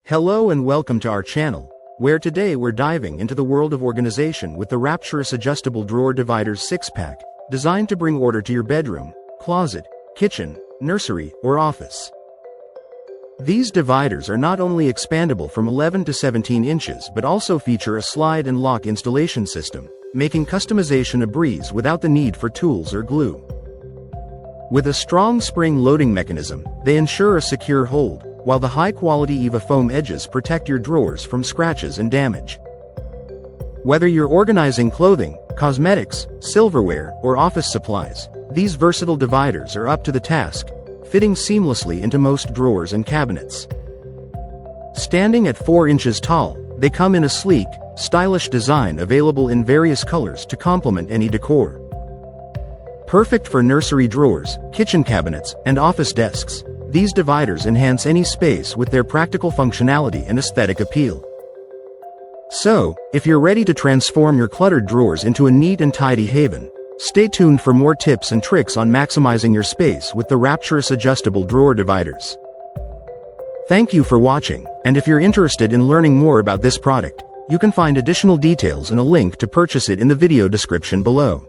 Hello and welcome to our channel, where today we're diving into the world of organization with the RAPTUROUS Adjustable Drawer Dividers 6-pack, designed to bring order to your bedroom, closet, kitchen, nursery, or office. These dividers are not only expandable from 11 to 17 inches but also feature a slide and lock installation system, making customization a breeze without the need for tools or glue. With a strong spring loading mechanism, they ensure a secure hold, while the high-quality EVA foam edges protect your drawers from scratches and damage. Whether you're organizing clothing, cosmetics, silverware, or office supplies, these versatile dividers are up to the task, fitting seamlessly into most drawers and cabinets. Standing at 4 inches tall, they come in a sleek, stylish design available in various colors to complement any decor. Perfect for nursery drawers, kitchen cabinets, and office desks, these dividers enhance any space with their practical functionality and aesthetic appeal. So, if you're ready to transform your cluttered drawers into a neat and tidy haven, stay tuned for more tips and tricks on maximizing your space with the RAPTUROUS Adjustable Drawer Dividers. Thank you for watching, and if you're interested in learning more about this product, you can find additional details and a link to purchase it in the video description below.